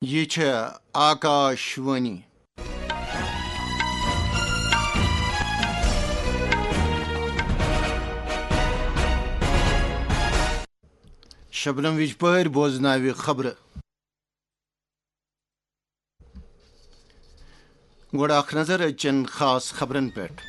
یہ چھے آکاشوانی شبنم وجپر بوزناوی خبر گوڑ اخ نظر اچن خاص خبرن پیٹھ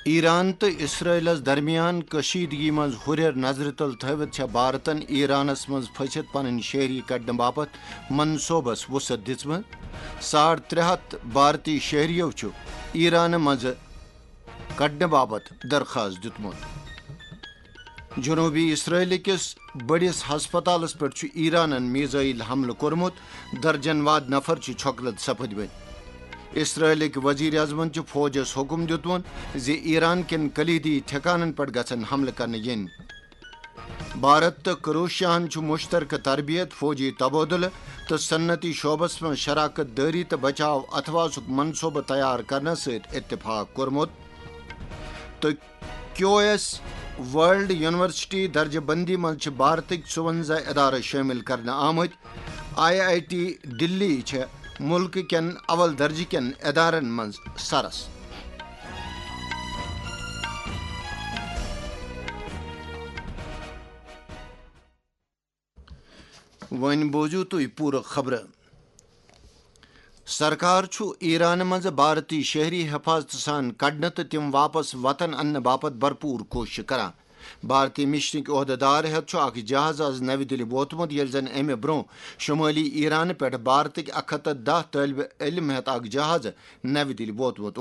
ایران تو اسرائیلس درمیان کشیدگی مز ہریر نظر تل تھوت چھ بھارتن ایرانس مز پھست پنن شہری کڑنے باپت منصوبس وسعت دم 350 بھارتی شہریو چھ ایران مز کڑنے باپت درخواست دتمت جنوبی اسرائیل کس بڑس ہسپتالس پہ ایرانن میزائل حملہ کورمت درجن واد نفر چھوکلت سپدمت اسرائیلک وزیر اعظمن فوجس حکم دتمت زِ ایران کن کلیدی ٹھکانن پہ گژھن حملہ کرنے ین بھارت تو کروشیاہن مشترکہ تربیت فوجی تبادلہ تو صنعتی شعبس من شراکت داری تو بچاؤ اتھواسک منصوبہ تیار کرنے ست اتفاق کورمت تو کیو ایس ورلڈ یونیورسٹی درجہ بندی مز بھارتک 54 ادارہ شامل کرنے آمت آئی آئی ٹی دلی ملک کن اول درجہ کن ادارن مز سرس ون بوزو تھی پور خبر سرکار ایران مز بھارتی شہری حفاظت سان کڑنے تو تم واپس وطن ان باپت بھرپور کوشش کران بھارتی مشنک عہدیدار ہیت اخ جہاز آز نو دلی ووتمت یل زن امہ برو شمالی ایران پہ بھارتک 110 طالب علم ہیت اخ جہاز نو دلی ووتمت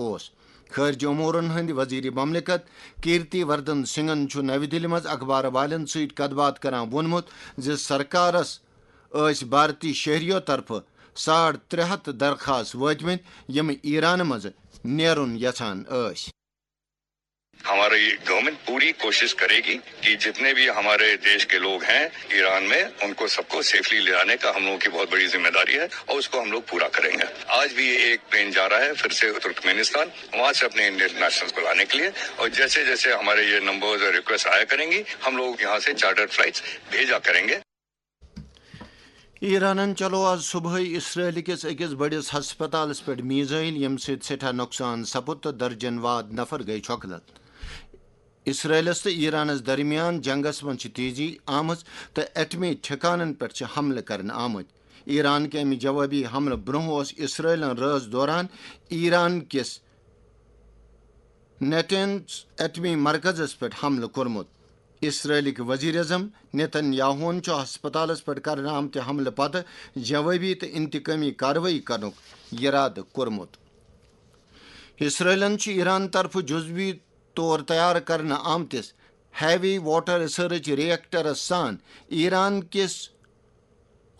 خارجہ امورن ہند وزیر مملکت کیرتی وردن سنگھن نو دلی مز اخبار والن ست کت بات کران وونمت ز سرکارس بھارتی شہریو طرف 350 درخواست واتمت یم ایران مز نیرن یژھان ٲسۍ ہماری گورنمنٹ پوری کوشش کرے گی کہ جتنے بھی ہمارے دیش کے لوگ ہیں ایران میں ان کو سب کو سیفلی لے آنے کا ہم لوگوں کی بہت بڑی ذمہ داری ہے اور اس کو ہم لوگ پورا کریں گے. آج بھی ایک پلین جا رہا ہے پھر سے ترکمینستان وہاں سے اپنے انڈین نیشنلز کو لانے کے لیے اور جیسے جیسے ہمارے یہ نمبرز اور ریکویسٹ آیا کریں گی ہم لوگ یہاں سے چارٹر فلائٹس بھیجا کریں گے. ایرانن چلو آج صبح اسرائیل کس اکس بڑس ہسپتالس پہ میزائل یم سٹھا نقصان سپد تو درجن واد نفر گئی چھوکلت. اسرائیلس تو ایرانس درمیان جنگس من تیزی آمت تو ایٹمی ٹھکانن پہ حملہ کرنے آمت. ایران کے امہ جوابی حملہ برہ اسرائیلن رٲژ دوران ایران کس نیٹنز ایٹمی مرکزس پہ حملہ کورمت. اسرائیلک وزیر اعظم نیتن یاہون ہسپتالس پہ کرنے آمت حملہ پتہ جوابی تو انتقامی کاروٲیی کرنک ارادہ کورمت. اسرائیلن ایران طرف جزوی طور تیار کرنے آمتس ہیوی واٹر ریسرچ ریئیکٹرس سان ایران کس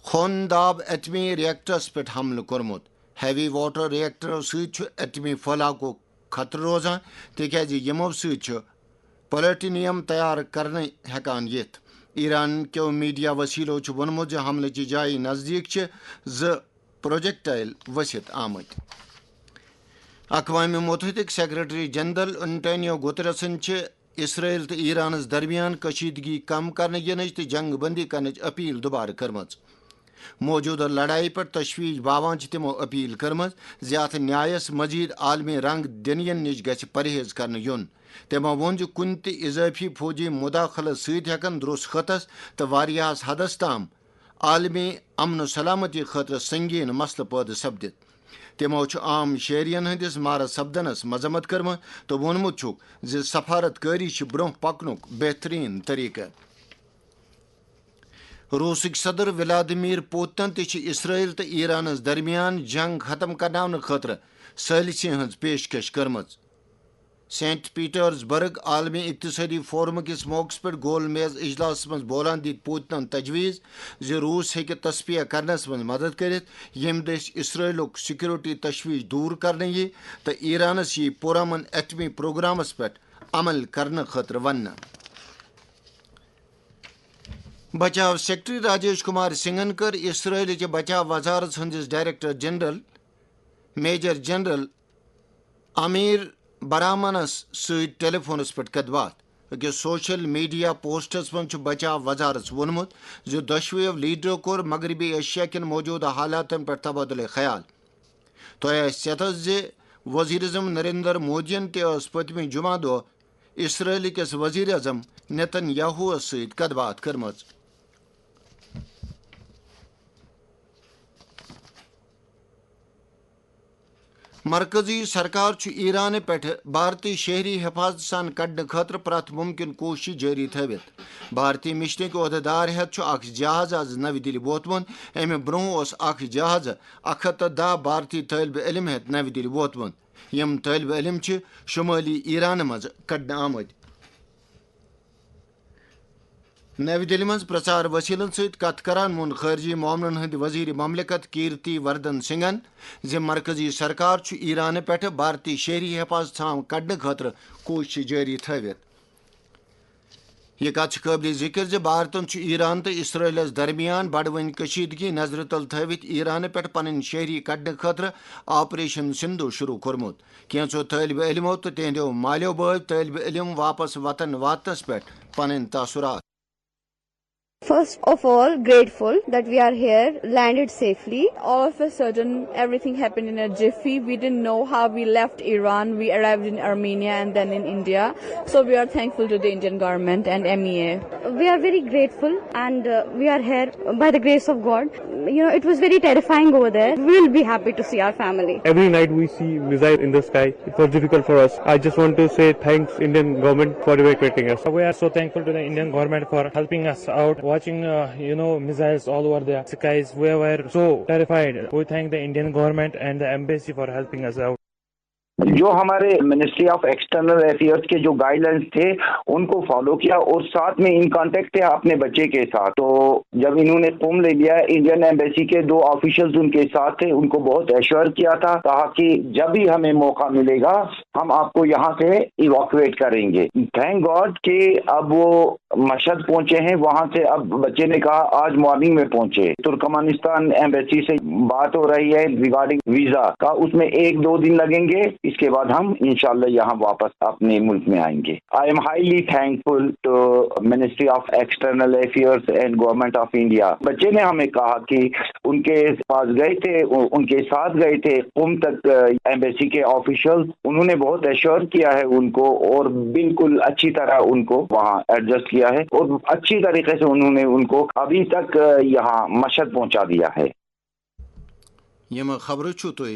خونداب ایٹمی ریئیکٹرس پہ حملہ کورمت. ہیوی واٹر ریئیکٹرو ست ایٹمی پھہلاؤ خطرہ روزان تکیاز یمو ست پلیٹینیم تیار کرنے ہیکان یتھ. ایران کیو میڈیا وسیلو وونمت حملہ چہ جائیں نزدیک پروجیکٹائل ؤسِتھ آمت. اقوام متحدک سیکرٹری جنرل انٹونیو گوتریسن اسرائیل تو ایرانس درمیان کشیدگی کم کرنے ینچ تو جنگ بندی کرنچ اپیل دوبارہ کرمز. موجودہ لڑائی پر تشویش باوان تمو اپیل کرمز زِ اتھ نیایس مزید عالمی رنگ دنین نش گژھِ پرہیز کرنے یون. تمو وون کن تہ اضافی فوجی مداخلت ست ہیکن درست خطس تو واریاہس حدس تام عالمی امن و سلامتی خاطر سنگین مسلہ پٲدٕ سپدِتھ. تمو عام شہرین ہندس مارس سپدنس مذمت کرمت تو وونمت ز سفارت کاری برہ پکنک بہترین طریقہ. روسک صدر ولادیمیر پوتن تہ اسرائیل تو ایرانس درمیان جنگ ختم کرناونہ خاطر ثالثی ہز پیشکش کرمز. سینٹ پیٹرز برگ عالمی اقتصادی فورم کس موقع پہ گول میز اجلاس مز بولان دت پوتنن تجویز ز روس ہیکہ تصفیہ کرنس مز مدد کرت یم دس اسرائیلک سیکورٹی تشویش دور کرنے یہ تو ایرانس یہ پرامن ایٹمی پروگرامس پہ عمل کرنے خاطر ونہ. بچاؤ سیکرٹری راجیش کمار سنگھن کر اسرائیل چہ بچاؤ وزارت ہندس ڈائریکٹر جنرل میجر جنرل امیر برامنس ست ٹیلی فونس پہ کت بات. کہ سوشل میڈیا پوسٹس من بچاو وزارت وونمت دشویو لیڈرو کور مغربی ایشیا کن موجودہ حالاتن پر تبادلہ خیال تہ سیت وزیر اعظم نریندر مودین تس پتمہ جمعہ دہ اسرائیل کس وزیر اعظم نیتن یاہو ست کت بات کرمز. مرکزی سرکار ایران پہ بھارتی شہری حفاظت سان کڑنے خاطر پرت ممکن کوشش جاری تھوت. بھارتی مشنک عہدیدار ہیت اخ جہاز آز نو دہلی ووتمت. امہ برہ اخ جہاز 110 بھارتی طالب علم ہیت نو دہلی ووتمت. یم طالب علم شمالی ایران مز کڑنے آمت. نو دہلی مز پرچار وسیلن ست کت کران مون خارجی معاملن ہند وزیر مملکت کیرتی وردھن سنگھن مرکزی سرکار ایران پہ بھارتی شہری حفاظت کڑنے خاطر کوشش جاری تھوت. یہ کت قابل ذکر بھارتن ایران تو اسرائیلس درمیان بڑوین کشیدگی نظر تل تھوت ایران پہ پن شہری کڑنے خاطر آپریشن سندھو شروع کورمت. کینچو طالب علمو تو تہندو مالیو بھائی طالب علم واپس وطن واتنس پہ پن تاثرات. First of all, grateful that we are here, landed safely. All of a sudden, everything happened in a jiffy. We didn't know how we left Iran. We arrived in Armenia and then in India. So we are thankful to the Indian government and MEA. We are very grateful and we are here by the grace of God. You know, it was very terrifying over there. We will be happy to see our family. Every night we see missiles in the sky. It was difficult for us. I just want to say thanks Indian government for evacuating us. We are so thankful to the Indian government for helping us out. Watching missiles all over the skies, we were so terrified. We thank the Indian government and the embassy for helping us out. جو ہمارے ministry of external affairs کے جو guide lines تھے ان کو follow کیا اور ساتھ میں ان کانٹیکٹ تھے اپنے بچے کے ساتھ. تو جب انہوں نے قوم لے لیا انڈین ایمبیسی کے 2 آفیشلز ان کے ساتھ تھے, ان کو بہت ایشور کیا تھا, کہا کہ جب بھی ہمیں موقع ملے گا ہم آپ کو یہاں سے ایواکویٹ کریں گے. تھینک گاڈ کہ اب وہ مشہد پہنچے ہیں. وہاں سے اب بچے نے کہا آج مارننگ میں پہنچے. ترکمانستان ایمبیسی سے بات ہو رہی ہے ریگارڈنگ ویزا کا, اس میں 1-2 دن لگیں گے, اس کے بعد ہم انشاءاللہ یہاں واپس اپنے ملک میں آئیں گے. I am highly thankful to ministry of external affairs and government of India. بچے نے ہمیں کہا کہ ان کے پاس گئے تھے, ان کے ساتھ گئے تھے قم تک ایمبیسی کے آفیشل, انہوں نے بہت ایشور کیا ہے ان کو اور بالکل اچھی طرح ان کو وہاں ایڈجسٹ کیا ہے اور اچھی طریقے سے انہوں نے ان کو ابھی تک یہاں مشہد پہنچا دیا ہے. یم خبر چھو تو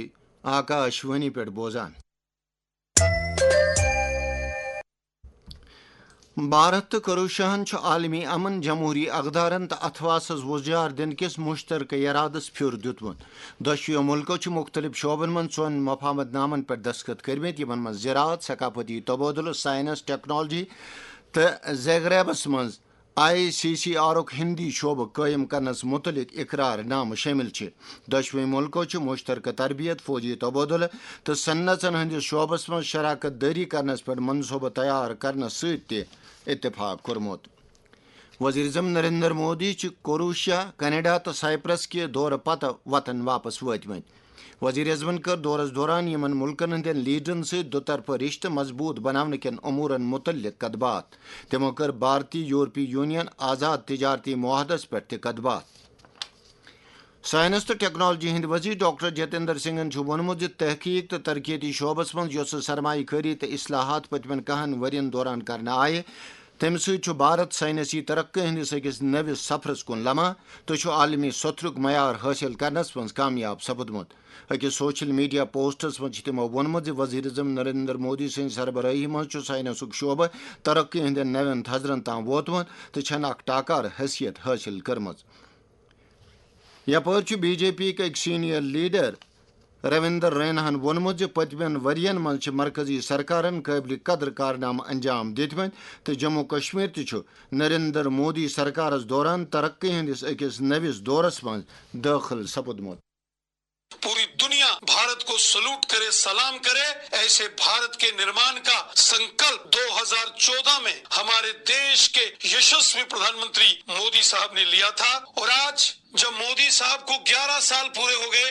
آکاش وانی پہ بوزان. بھارت تو کروشاہن عالمی امن جمہوری اقدارن تو اتھواسس وزار دن کس مشترکہ ارادس پھر دیتمت. دشویو ملکو مختلف شعبن من 4 مفاہمت نامن پر دستخط کرمت, یمن من زراعت, ثقافتی تبادلہ, سائنس, ٹیکنالوجی تو زیغریبس من ICCR ہندی شعبہ قائم کرنس متعلق اقرار نامہ شامل. دشوی ملکو مشترکہ تربیت, فوجی تبادلہ تو صنعتن ہندس شعبس من شراکت داری کرنس پر منصوبہ تیار کرنس ست اتفاق کورمت. وزیر اعظم نریندر مودی کروشیا, کینیڈا تو سائپرس کے دور پتہ وطن واپس واتمت. وزیر اعظمن کر دورس دوران یمن ملکن ہندین لیڈرن سے دوطرفہ رشتہ مضبوط بنانے کن امورن متعلق کت بات. تمو کر بھارتی یورپی یونین آزاد تجارتی معاہدس پہ کت بات. سائنس تو ٹیکنالوجی ہند وزیر ڈاکٹر جتیندر سنگھن وونمت تحقیق تو ترقیتی شعبس من یس سرمایہ کاری تو اصلاحات پتمن 10 ورین دوران کرنے آئے, تمہ ست بھارت سائنسی ترقی ہندس اکس نوس سفرس کن لمحہ تو عالمی سطرک معیار حاصل کرنس من کامیاب سپدمت. اکس سوشل میڈیا پوسٹس من تمو وونمت وزیر اعظم نریندر مودی سند سربراہی من سائنسک شعبہ ترقی ہندین نوین تھزرن تام ووتمت تو چھن اک ٹاکار حیثیت حاصل کرمز. یپر بی جے پی اک سینئر لیڈر رویندر رینا وونمت پتمین ورین من مرکزی سرکارن قابل قدر کارنامہ انجام دتمت تو جموں کشمیر تہ نریندر مودی سرکارس دوران ترقی ہندس اکس نوس دورس من داخل سپدمت. پوری دنیا بھارت کو سلوٹ کرے, سلام کرے. ایسے بھارت کے نرمان کا سنکلپ 2014 میں ہمارے دیش کے یشسوی پردھان منتری مودی صاحب نے لیا تھا, اور آج جب مودی صاحب کو 11 سال پورے ہو گئے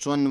4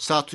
7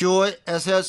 QSS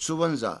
54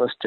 1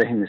10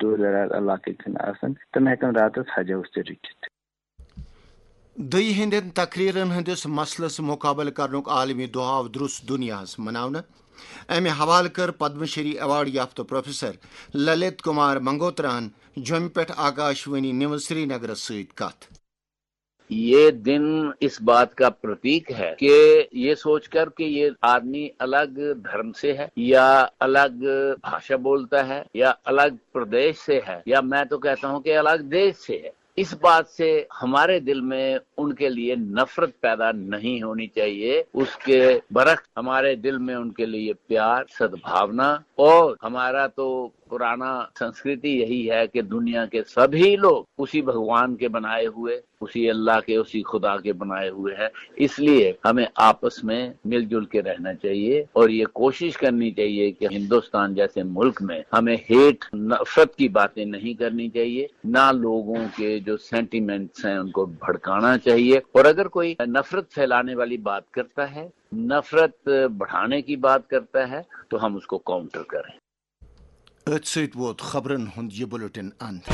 دور دراز علاقہ آسان تم ہیکن راتس حجوس تہ رٹھت. دئی ہندین تقریرن ہندس مسلس مقابل کرنک عالمی دۄہ آو درست دنیاہس مناونہ. امہ حوالہ کر پدم شری ایوارڈ یافتہ پروفیسر للت کمار منگوتراہن جوم پہ آکاشوانی نیوز سری نگر ست کت. یہ دن اس بات کا پرتیک ہے کہ یہ سوچ کر کہ یہ آدمی الگ دھرم سے ہے یا الگ بھاشا بولتا ہے یا الگ پردیش سے ہے یا میں تو کہتا ہوں کہ الگ دیش سے ہے، اس بات سے ہمارے دل میں ان کے لیے نفرت پیدا نہیں ہونی چاہیے. اس کے برعکس ہمارے دل میں ان کے لیے پیار، سدبھاونا، اور ہمارا تو پرانا سنسکرتی یہی ہے کہ دنیا کے سبھی لوگ اسی بھگوان کے بنائے ہوئے، اسی اللہ کے، اسی خدا کے بنائے ہوئے ہیں. اس لیے ہمیں آپس میں مل جل کے رہنا چاہیے اور یہ کوشش کرنی چاہیے کہ ہندوستان جیسے ملک میں ہمیں ہیٹ، نفرت کی باتیں نہیں کرنی چاہیے، نہ لوگوں کے جو سینٹیمنٹس ہیں ان کو بھڑکانا چاہیے. اور اگر کوئی نفرت پھیلانے والی بات کرتا ہے، نفرت بڑھانے کی بات کرتا ہے، تو ہم اس کو کاؤنٹر کریں. ات ست ووت خبرن ہند یہ بلیٹن اند.